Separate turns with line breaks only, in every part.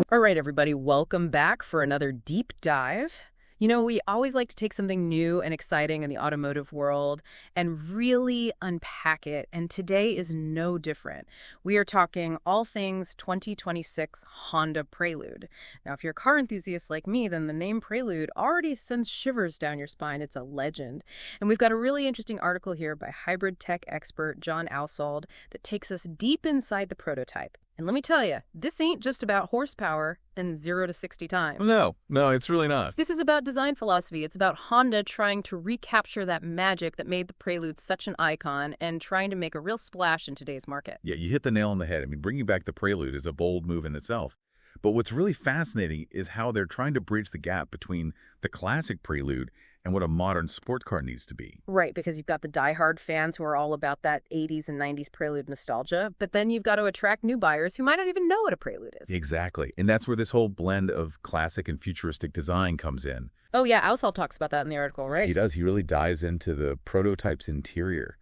All right, everybody, welcome back for another deep dive. You know, we always like to take something new and exciting in the automotive world and really unpack it, and today is no different. We are talking all things 2026 Honda Prelude. Now, if you're a car enthusiast like me, then the name Prelude already sends shivers down your spine. It's a legend. And we've got a really interesting article here by hybrid tech expert John Ausold that takes us deep inside the prototype. And let me tell you, this ain't just about horsepower and 0 to 60 times.
No, it's really not.
This is about design philosophy. It's about Honda trying to recapture that magic that made the Prelude such an icon and trying to make a real splash in today's market.
Yeah, you hit the nail on the head. I mean, bringing back the Prelude is a bold move in itself. But what's really fascinating is how they're trying to bridge the gap between the classic Prelude and what a modern sports car needs to be.
Right, because you've got the diehard fans who are all about that 80s and 90s Prelude nostalgia, but then you've got to attract new buyers who might not even know what a Prelude is.
Exactly. And that's where this whole blend of classic and futuristic design comes in.
Oh, yeah, Ausold talks about that in the article, right?
He does. He really dives into the prototype's interior.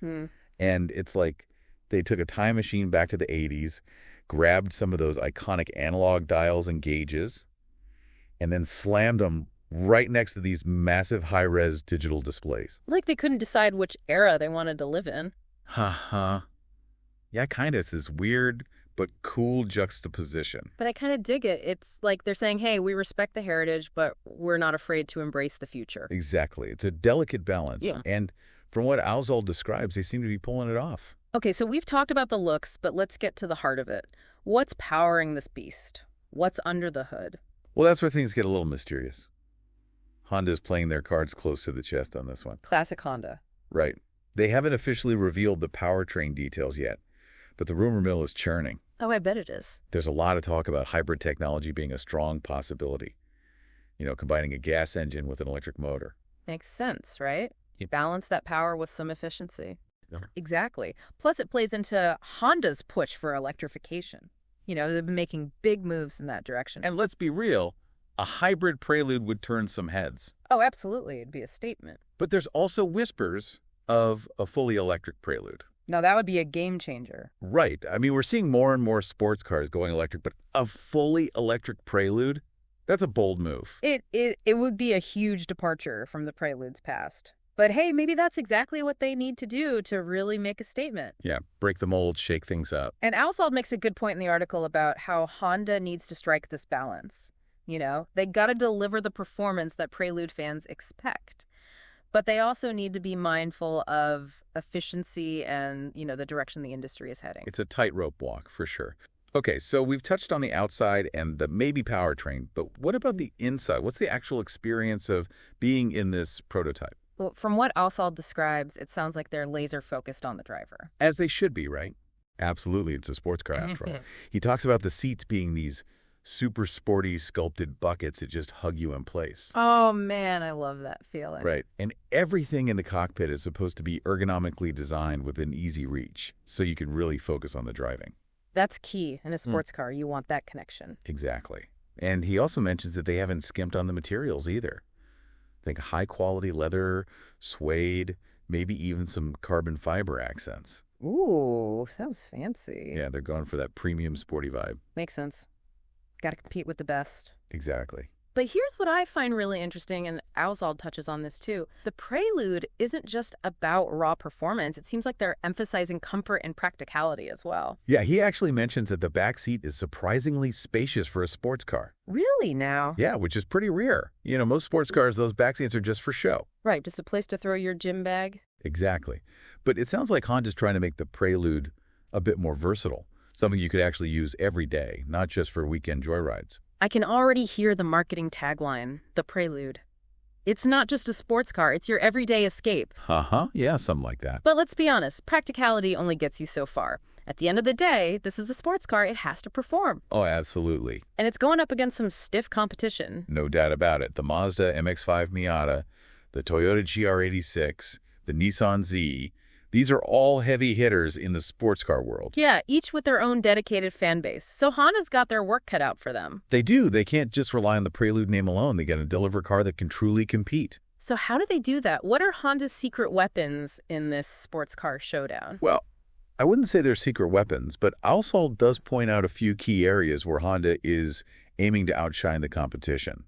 And it's like they took a time machine back to the 80s, grabbed some of those iconic analog dials and gauges, and then slammed them right next to these massive high-res digital displays.
Like they couldn't decide which era they wanted to live in.
Yeah, kind of. It's this weird but cool juxtaposition.
But I kind of dig it. It's like they're saying, hey, we respect the heritage, but we're not afraid to embrace the future.
Exactly. It's a delicate balance.
Yeah.
And from what Ausold describes, they seem to be pulling it off.
Okay, so we've talked about the looks, but let's get to the heart of it. What's powering this beast? What's under the hood?
Well, that's where things get a little mysterious. Honda's playing their cards close to the chest on this one.
Classic Honda.
Right. They haven't officially revealed the powertrain details yet, but the rumor mill is churning.
Oh, I bet it is.
There's a lot of talk about hybrid technology being a strong possibility. You know, combining a gas engine with an electric motor.
Makes sense, right?
Yep.
Balance that power with some efficiency.
Yep.
Exactly. Plus, it plays into Honda's push for electrification. You know, they've been making big moves in that direction.
And let's be real, a hybrid Prelude would turn some heads.
Oh, absolutely. It'd be a statement.
But there's also whispers of a fully electric Prelude.
Now, that would be a game changer.
Right. I mean, we're seeing more and more sports cars going electric, but a fully electric Prelude, that's a bold move.
It would be a huge departure from the Prelude's past. But hey, maybe that's exactly what they need to do to really make a statement.
Yeah, break the mold, shake things up.
And Ausold makes a good point in the article about how Honda needs to strike this balance. You know, they got to deliver the performance that Prelude fans expect. But they also need to be mindful of efficiency and, you know, the direction the industry is heading.
It's a tightrope walk, for sure. Okay, so we've touched on the outside and the maybe powertrain, but what about the inside? What's the actual experience of being in this prototype?
Well, from what Ausold describes, it sounds like they're laser focused on the driver.
As they should be, right? Absolutely, it's a sports car after all. He talks about the seats being these super sporty sculpted buckets that just hug you in place.
Oh, man, I love that feeling.
Right. And everything in the cockpit is supposed to be ergonomically designed within easy reach, so you can really focus on the driving.
That's key in a sports car. You want that connection.
Exactly. And he also mentions that they haven't skimped on the materials either. Think high-quality leather, suede, maybe even some carbon fiber accents.
Ooh, sounds fancy.
Yeah, they're going for that premium sporty vibe.
Makes sense. Got to compete with the best.
Exactly.
But here's what I find really interesting, and Ausold touches on this too. The Prelude isn't just about raw performance. It seems like they're emphasizing comfort and practicality as well.
Yeah, he actually mentions that the back seat is surprisingly spacious for a sports car.
Really now?
Yeah, which is pretty rare. You know, most sports cars, those back seats are just for show.
Right, just a place to throw your gym bag.
Exactly. But it sounds like Honda's trying to make the Prelude a bit more versatile. Something you could actually use every day, not just for weekend joyrides.
I can already hear the marketing tagline, the Prelude. It's not just a sports car, it's your everyday escape.
Yeah, something like that.
But let's be honest, practicality only gets you so far. At the end of the day, this is a sports car, it has to perform.
Oh, absolutely.
And it's going up against some stiff competition.
No doubt about it. The Mazda MX-5 Miata, the Toyota GR86, the Nissan Z, these are all heavy hitters in the sports car world.
Yeah, each with their own dedicated fan base. So Honda's got their work cut out for them.
They do. They can't just rely on the Prelude name alone. They got to deliver a car that can truly compete.
So how do they do that? What are Honda's secret weapons in this sports car showdown?
Well, I wouldn't say they're secret weapons, but Ausold does point out a few key areas where Honda is aiming to outshine the competition.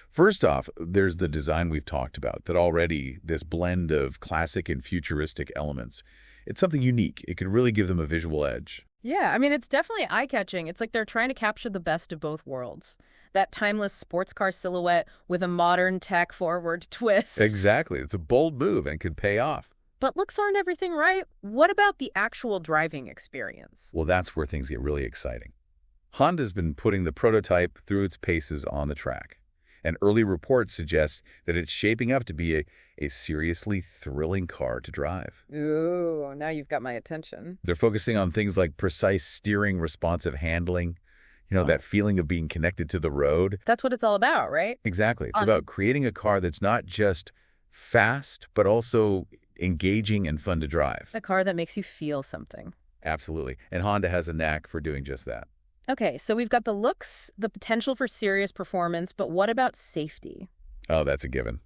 First off, there's the design we've talked about, that already this blend of classic and futuristic elements. It's something unique. It could really give them a visual edge.
Yeah, I mean, it's definitely eye-catching. It's like they're trying to capture the best of both worlds. That timeless sports car silhouette with a modern tech-forward twist.
Exactly. It's a bold move and could pay off.
But looks aren't everything, right? What about the actual driving experience?
Well, that's where things get really exciting. Honda's been putting the prototype through its paces on the track, and early reports suggest that it's shaping up to be a seriously thrilling car to drive.
Ooh, now you've got my attention.
They're focusing on things like precise steering, responsive handling, that feeling of being connected to the road.
That's what it's all about, right?
Exactly. It's about creating a car that's not just fast, but also engaging and fun to drive.
A car that makes you feel something.
Absolutely. And Honda has a knack for doing just that.
Okay, so we've got the looks, the potential for serious performance, but what about safety?
Oh, that's a given.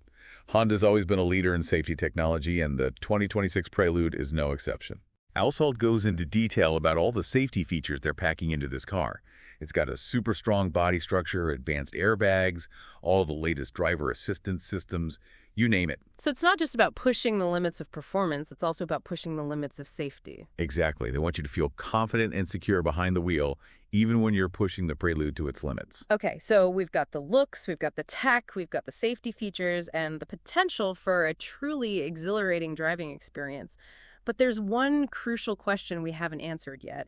Honda's always been a leader in safety technology, and the 2026 Prelude is no exception. Alsalt goes into detail about all the safety features they're packing into this car. It's got a super strong body structure, advanced airbags, all the latest driver assistance systems, you name it.
So it's not just about pushing the limits of performance, it's also about pushing the limits of safety.
Exactly. They want you to feel confident and secure behind the wheel, even when you're pushing the Prelude to its limits.
Okay, so we've got the looks, we've got the tech, we've got the safety features, and the potential for a truly exhilarating driving experience. But there's one crucial question we haven't answered yet.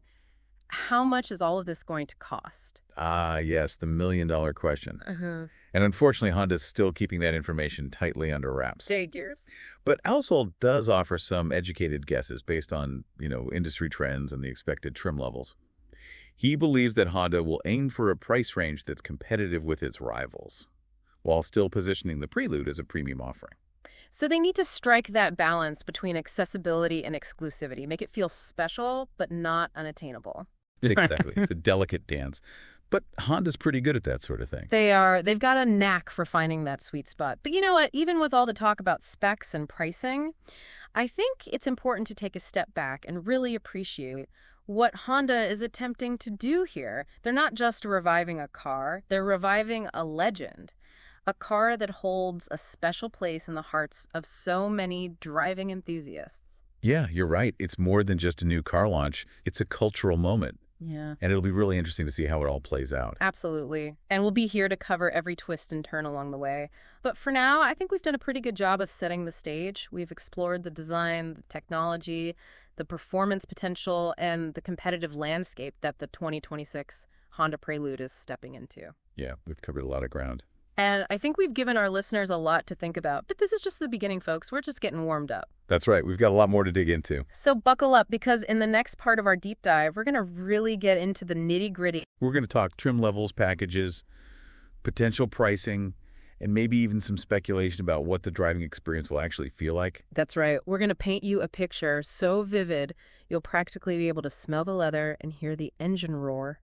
How much is all of this going to cost?
Ah, yes, the million-dollar question.
Uh-huh.
And unfortunately, Honda's still keeping that information tightly under wraps.
Figures.
But Alsol does offer some educated guesses based on, industry trends and the expected trim levels. He believes that Honda will aim for a price range that's competitive with its rivals, while still positioning the Prelude as a premium offering.
So they need to strike that balance between accessibility and exclusivity, make it feel special, but not unattainable.
Exactly. It's a delicate dance. But Honda's pretty good at that sort of thing.
They are. They've got a knack for finding that sweet spot. But you know what? Even with all the talk about specs and pricing, I think it's important to take a step back and really appreciate what Honda is attempting to do here. They're not just reviving a car, they're reviving a legend. A car that holds a special place in the hearts of so many driving enthusiasts.
Yeah, you're right. It's more than just a new car launch. It's a cultural moment.
Yeah.
And it'll be really interesting to see how it all plays out.
Absolutely. And we'll be here to cover every twist and turn along the way. But for now, I think we've done a pretty good job of setting the stage. We've explored the design, the technology, the performance potential, and the competitive landscape that the 2026 Honda Prelude is stepping into.
Yeah, we've covered a lot of ground.
And I think we've given our listeners a lot to think about. But this is just the beginning, folks. We're just getting warmed up.
That's right. We've got a lot more to dig into.
So buckle up, because in the next part of our deep dive, we're going to really get into the nitty-gritty.
We're going to talk trim levels, packages, potential pricing, and maybe even some speculation about what the driving experience will actually feel like.
That's right. We're going to paint you a picture so vivid, you'll practically be able to smell the leather and hear the engine roar.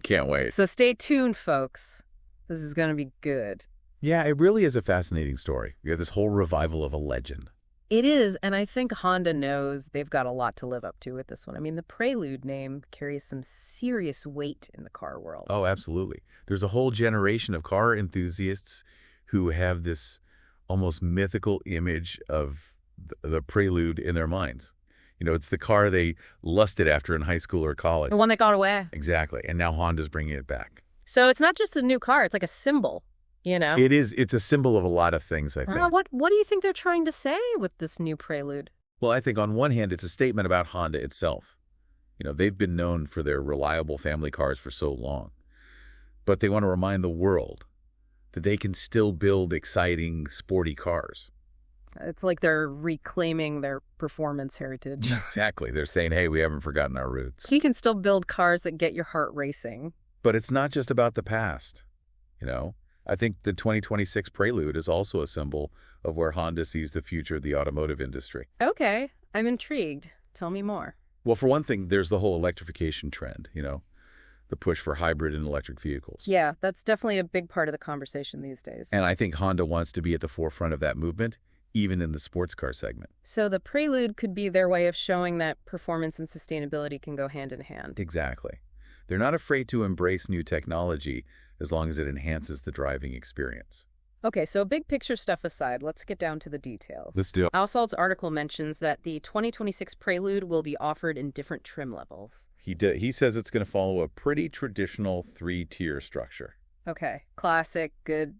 Can't wait.
So stay tuned, folks. This is going to be good.
Yeah, it really is a fascinating story. We have this whole revival of a legend.
It is, and I think Honda knows they've got a lot to live up to with this one. I mean, the Prelude name carries some serious weight in the car world.
Oh, absolutely. There's a whole generation of car enthusiasts who have this almost mythical image of the Prelude in their minds. It's the car they lusted after in high school or college.
The one that got away.
Exactly. And now Honda's bringing it back.
So it's not just a new car. It's like a symbol,
It is. It's a symbol of a lot of things, I think.
What do you think they're trying to say with this new Prelude?
Well, I think on one hand, it's a statement about Honda itself. They've been known for their reliable family cars for so long. But they want to remind the world that they can still build exciting, sporty cars.
It's like they're reclaiming their performance heritage.
Exactly. They're saying, hey, we haven't forgotten our roots.
So you can still build cars that get your heart racing.
But it's not just about the past. I think the 2026 Prelude is also a symbol of where Honda sees the future of the automotive industry.
Okay, I'm intrigued. Tell me more.
Well, for one thing, there's the whole electrification trend, the push for hybrid and electric vehicles.
Yeah, that's definitely a big part of the conversation these days.
And I think Honda wants to be at the forefront of that movement, even in the sports car segment.
So the Prelude could be their way of showing that performance and sustainability can go hand in hand.
Exactly. They're not afraid to embrace new technology as long as it enhances the driving experience.
Okay, so big picture stuff aside, let's get down to the details.
Let's do it.
Alsalt's article mentions that the 2026 Prelude will be offered in different trim levels.
He says it's going to follow a pretty traditional three-tier structure.
Okay, classic, good,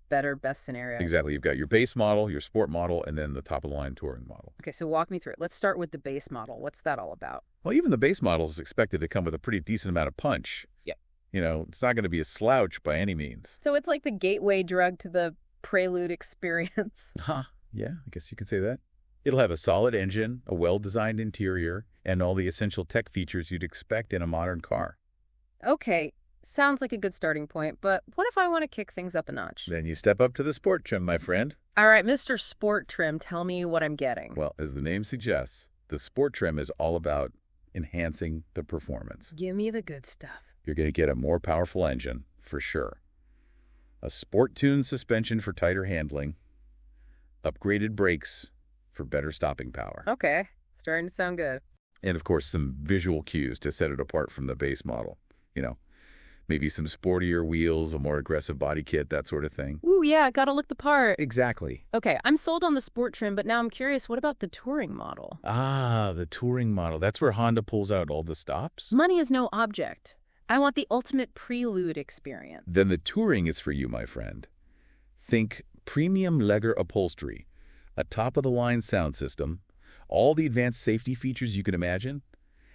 better, best scenario.
Exactly. You've got your base model, your sport model, and then the top-of-the-line touring model.
Okay, so walk me through it. Let's start with the base model. What's that all about?
Well, even the base model is expected to come with a pretty decent amount of punch.
Yeah.
You know, it's not going to be a slouch by any means.
So it's like the gateway drug to the Prelude experience.
Huh. Yeah, I guess you could say that. It'll have a solid engine, a well-designed interior, and all the essential tech features you'd expect in a modern car.
Okay, sounds like a good starting point, but what if I want to kick things up a notch?
Then you step up to the sport trim, my friend.
All right, Mr. Sport Trim, tell me what I'm getting.
Well, as the name suggests, the sport trim is all about enhancing the performance.
Give me the good stuff.
You're going to get a more powerful engine, for sure. A sport-tuned suspension for tighter handling. Upgraded brakes for better stopping power.
Okay, starting to sound good.
And, of course, some visual cues to set it apart from the base model. You know, maybe some sportier wheels, a more aggressive body kit, that sort of thing.
Ooh, yeah, gotta look the part.
Exactly.
Okay, I'm sold on the sport trim, but now I'm curious, what about the touring model?
Ah, the touring model. That's where Honda pulls out all the stops?
Money is no object. I want the ultimate Prelude experience.
Then the touring is for you, my friend. Think premium leather upholstery, a top-of-the-line sound system, all the advanced safety features you can imagine,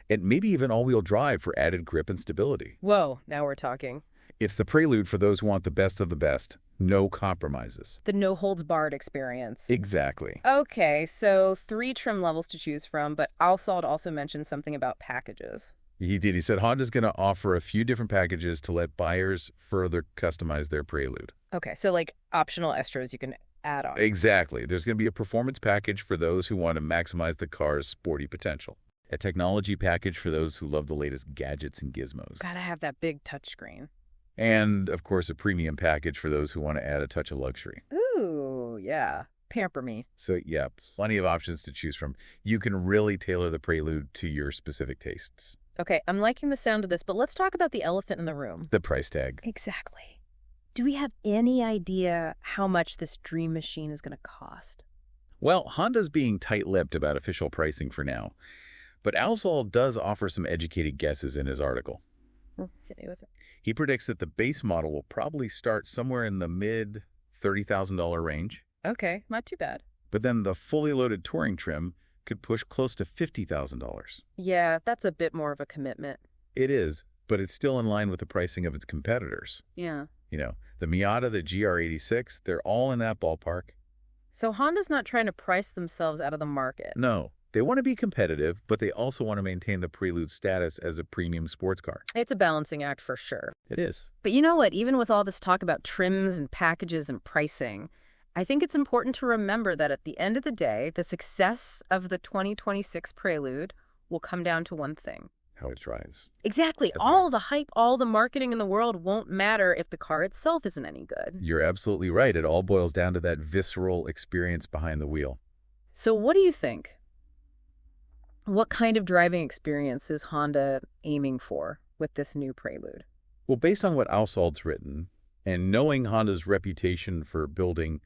and maybe even all-wheel drive for added grip and stability.
Whoa, now we're talking.
It's the Prelude for those who want the best of the best. No compromises.
The no-holds-barred experience.
Exactly.
Okay, so 3 trim levels to choose from, but Alsalt also mentioned something about packages.
He did. He said Honda's going to offer a few different packages to let buyers further customize their Prelude.
Okay, so like optional extras you can add on.
Exactly. There's going to be a performance package for those who want to maximize the car's sporty potential. A technology package for those who love the latest gadgets and gizmos.
Gotta have that big touchscreen.
And, of course, a premium package for those who want to add a touch of luxury.
Ooh, yeah. Pamper me.
So, yeah, plenty of options to choose from. You can really tailor the Prelude to your specific tastes.
Okay, I'm liking the sound of this, but let's talk about the elephant in the room.
The price tag.
Exactly. Do we have any idea how much this dream machine is going to cost?
Well, Honda's being tight-lipped about official pricing for now, but Alsol does offer some educated guesses in his article.
Hit me with it.
He predicts that the base model will probably start somewhere in the mid-$30,000 range,
Okay, not too bad.
but then the fully loaded touring trim could push close to $50,000.
Yeah, that's a bit more of a commitment.
It is, but it's still in line with the pricing of its competitors.
Yeah.
You know, the Miata, the GR86, they're all in that ballpark.
So Honda's not trying to price themselves out of the market.
No, they want to be competitive, but they also want to maintain the Prelude status as a premium sports car.
It's a balancing act for sure.
It is.
But you know what? Even with all this talk about trims and packages and pricing, I think it's important to remember that at the end of the day, the success of the 2026 Prelude will come down to one thing.
How it drives.
Exactly.
That's
All the hype, all the marketing in the world won't matter if the car itself isn't any good.
You're absolutely right. It all boils down to that visceral experience behind the wheel.
So what do you think? What kind of driving experience is Honda aiming for with this new Prelude?
Well, based on what Ausalt's written, and knowing Honda's reputation for building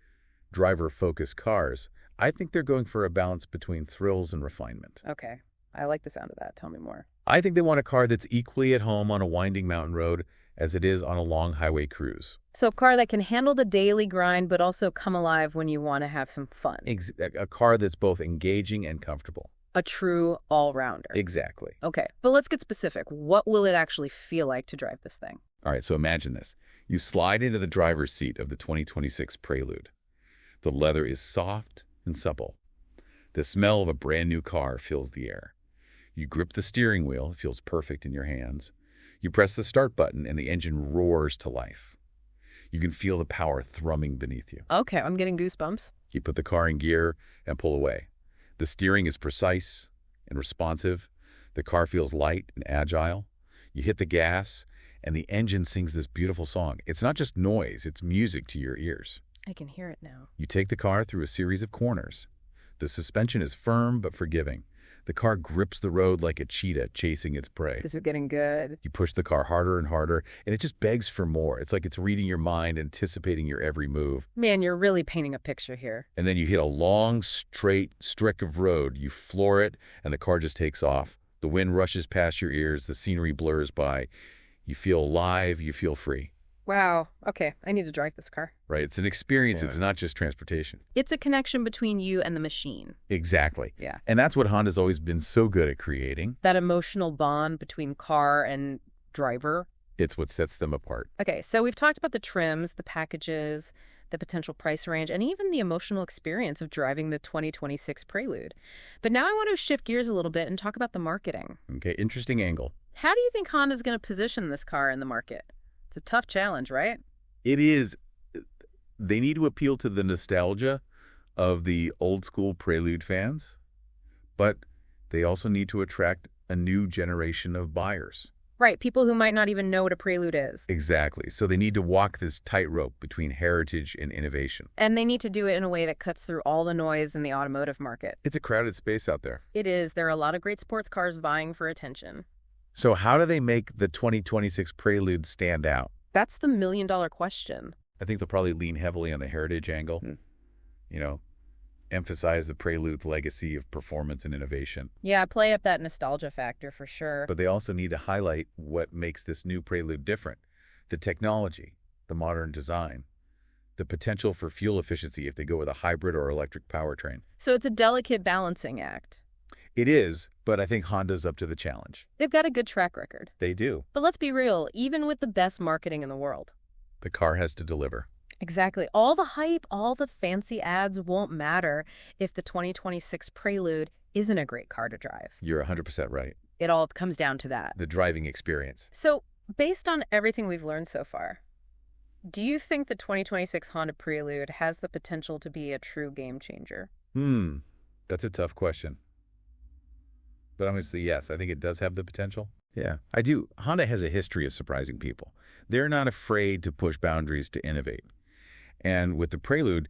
driver-focused cars, I think they're going for a balance between thrills and refinement.
Okay. I like the sound of that. Tell me more.
I think they want a car that's equally at home on a winding mountain road as it is on a long highway cruise.
So a car that can handle the daily grind, but also come alive when you want to have some fun.
A car that's both engaging and comfortable.
A true all-rounder.
Exactly.
Okay, but let's get specific. What will it actually feel like to drive this thing?
All right, so imagine this. You slide into the driver's seat of the 2026 Prelude. The leather is soft and supple. The smell of a brand new car fills the air. You grip the steering wheel, it feels perfect in your hands. You press the start button and the engine roars to life. You can feel the power thrumming beneath you.
Okay, I'm getting goosebumps.
You put the car in gear and pull away. The steering is precise and responsive. The car feels light and agile. You hit the gas and the engine sings this beautiful song. It's not just noise, it's music to your ears.
I can hear it now.
You take the car through a series of corners. The suspension is firm but forgiving. The car grips the road like a cheetah chasing its prey.
This is getting good.
You push the car harder and harder, and it just begs for more. It's like it's reading your mind, anticipating your every move.
Man, you're really painting a picture here.
And then you hit a long, straight stretch of road. You floor it, and the car just takes off. The wind rushes past your ears. The scenery blurs by. You feel alive. You feel free.
Wow. Okay, I need to drive this car.
Right? It's an experience. Yeah. It's not just transportation.
It's a connection between you and the machine.
Exactly.
Yeah.
And that's what Honda's always been so good at creating.
That emotional bond between car and driver.
It's what sets them apart.
Okay, so we've talked about the trims, the packages, the potential price range, and even the emotional experience of driving the 2026 Prelude. But now I want to shift gears a little bit and talk about the marketing.
Okay, interesting angle.
How do you think Honda's going to position this car in the market? It's a tough challenge, right?
It is. They need to appeal to the nostalgia of the old-school Prelude fans, but they also need to attract a new generation of buyers.
Right, people who might not even know what a Prelude is.
Exactly. So they need to walk this tightrope between heritage and innovation.
And they need to do it in a way that cuts through all the noise in the automotive market.
It's a crowded space out there.
It is. There are a lot of great sports cars vying for attention.
So how do they make the 2026 Prelude stand out?
That's the million-dollar question.
I think they'll probably lean heavily on the heritage angle. You know, emphasize the Prelude legacy of performance and innovation.
Yeah, play up that nostalgia factor for sure.
But they also need to highlight what makes this new Prelude different. The technology, the modern design, the potential for fuel efficiency if they go with a hybrid or electric powertrain.
So it's a delicate balancing act.
It is, but I think Honda's up to the challenge.
They've got a good track record.
They do.
But let's be real, even with the best marketing in the world,
the car has to deliver.
Exactly. All the hype, all the fancy ads won't matter if the 2026 Prelude isn't a great car to drive.
You're 100% right.
It all comes down to that.
The driving experience.
So, based on everything we've learned so far, do you think the 2026 Honda Prelude has the potential to be a true game changer?
That's a tough question. But I'm going to say yes. I think it does have the potential. Yeah, I do. Honda has a history of surprising people. They're not afraid to push boundaries to innovate. And with the Prelude,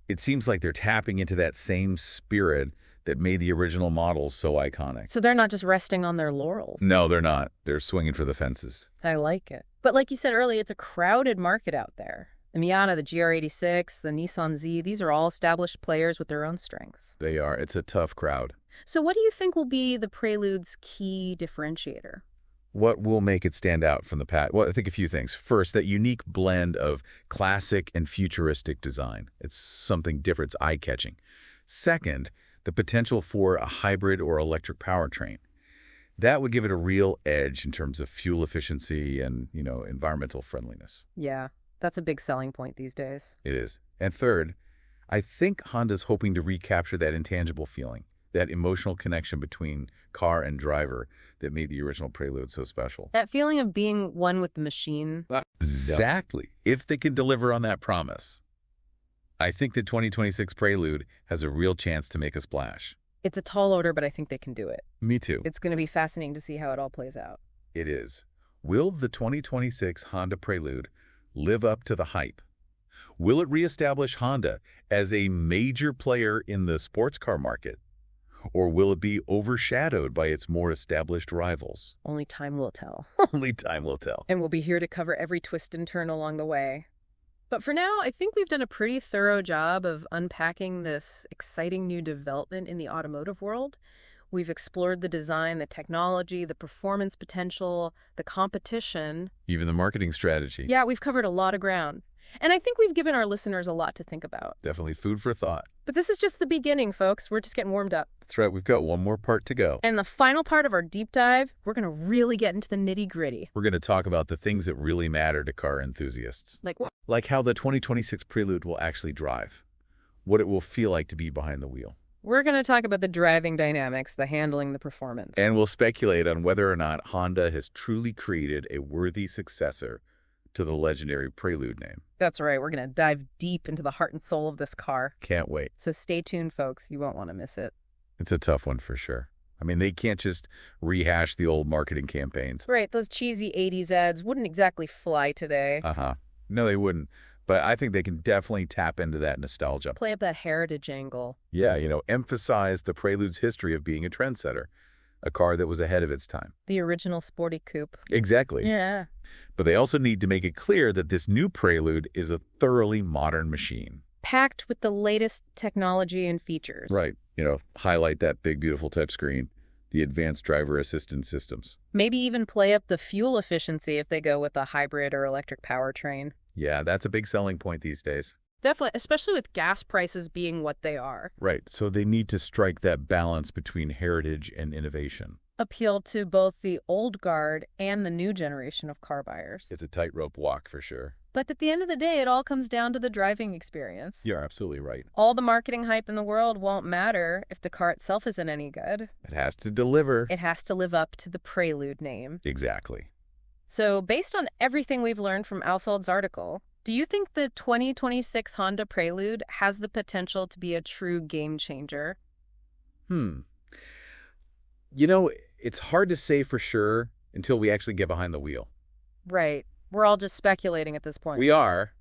it seems like they're tapping into that same spirit that made the original models so iconic.
So they're not just resting on their laurels.
No, they're not. They're swinging for the fences.
I like it. But like you said earlier, it's a crowded market out there. The Miata, the GR86, the Nissan Z, these are all established players with their own strengths.
They are. It's a tough crowd.
So what do you think will be the Prelude's key differentiator?
What will make it stand out from the pack? Well, I think a few things. First, that unique blend of classic and futuristic design. It's something different. It's eye-catching. Second, the potential for a hybrid or electric powertrain. That would give it a real edge in terms of fuel efficiency and, environmental friendliness.
Yeah, that's a big selling point these days.
It is. And third, I think Honda's hoping to recapture that intangible feeling, that emotional connection between car and driver that made the original Prelude so special.
That feeling of being one with the machine.
Exactly. If they can deliver on that promise, I think the 2026 Prelude has a real chance to make a splash.
It's a tall order, but I think they can do it.
Me too.
It's going to be fascinating to see how it all plays out.
It is. Will the 2026 Honda Prelude live up to the hype? Will it reestablish Honda as a major player in the sports car market? Or will it be overshadowed by its more established rivals?
Only time will tell.
Only time will tell.
And we'll be here to cover every twist and turn along the way. But for now, I think we've done a pretty thorough job of unpacking this exciting new development in the automotive world. We've explored the design, the technology, the performance potential, the competition.
Even the marketing strategy.
Yeah, we've covered a lot of ground. And I think we've given our listeners a lot to think about.
Definitely food for thought.
But this is just the beginning, folks. We're just getting warmed up.
That's right. We've got one more part to go.
And the final part of our deep dive, we're going to really get into the nitty-gritty.
We're going to talk about the things that really matter to car enthusiasts.
Like what?
Like how the 2026 Prelude will actually drive. What it will feel like to be behind the wheel.
We're going to talk about the driving dynamics, the handling, the performance.
And we'll speculate on whether or not Honda has truly created a worthy successor to the legendary Prelude name.
That's right. We're going to dive deep into the heart and soul of this car.
Can't wait.
So stay tuned, folks. You won't want to miss it.
It's a tough one for sure. I mean, they can't just rehash the old marketing campaigns.
Right. Those cheesy 80s ads wouldn't exactly fly today.
No, they wouldn't. But I think they can definitely tap into that nostalgia.
Play up that heritage angle.
Yeah, emphasize the Prelude's history of being a trendsetter, a car that was ahead of its time.
The original sporty coupe.
Exactly.
Yeah.
But they also need to make it clear that this new Prelude is a thoroughly modern machine.
Packed with the latest technology and features.
Right. Highlight that big, beautiful touchscreen, the advanced driver assistance systems.
Maybe even play up the fuel efficiency if they go with a hybrid or electric powertrain.
Yeah, that's a big selling point these days.
Definitely, especially with gas prices being what they are.
Right. So they need to strike that balance between heritage and innovation.
Appeal to both the old guard and the new generation of car buyers.
It's a tightrope walk for sure.
But at the end of the day, it all comes down to the driving experience.
You're absolutely right.
All the marketing hype in the world won't matter if the car itself isn't any good.
It has to deliver.
It has to live up to the Prelude name.
Exactly.
So based on everything we've learned from Ausold's article, do you think the 2026 Honda Prelude has the potential to be a true game changer?
It's hard to say for sure until we actually get behind the wheel.
Right. We're all just speculating at this point.
We are,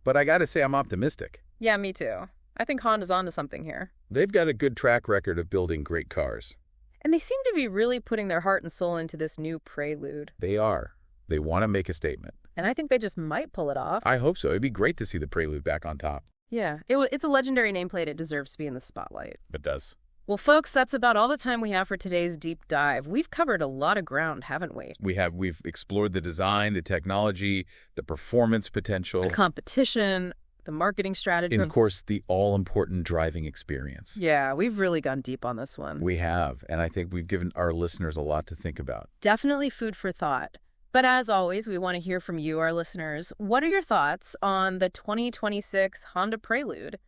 but I got to say I'm optimistic.
Yeah, me too. I think Honda's onto something here.
They've got a good track record of building great cars.
And they seem to be really putting their heart and soul into this new Prelude.
They are. They want to make a statement.
And I think they just might pull it off.
I hope so. It'd be great to see the Prelude back on top.
Yeah, it's a legendary nameplate. It deserves to be in the spotlight.
It does.
Well, folks, that's about all the time we have for today's deep dive. We've covered a lot of ground, haven't we?
We've explored the design, the technology, the performance potential.
The competition, the marketing strategy.
And, of course, the all-important driving experience.
Yeah, we've really gone deep on this one.
We have, and I think we've given our listeners a lot to think about.
Definitely food for thought. But as always, we want to hear from you, our listeners. What are your thoughts on the 2026 Honda Prelude?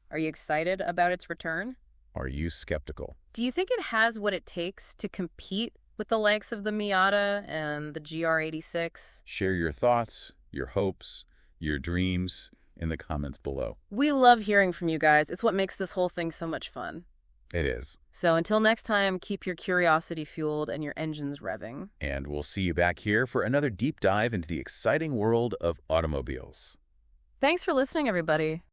Are you excited about its return?
Are you skeptical?
Do you think it has what it takes to compete with the likes of the Miata and the GR86?
Share your thoughts, your hopes, your dreams in the comments below.
We love hearing from you guys. It's what makes this whole thing so much fun.
It is.
So until next time, keep your curiosity fueled and your engines revving.
And we'll see you back here for another deep dive into the exciting world of automobiles.
Thanks for listening, everybody.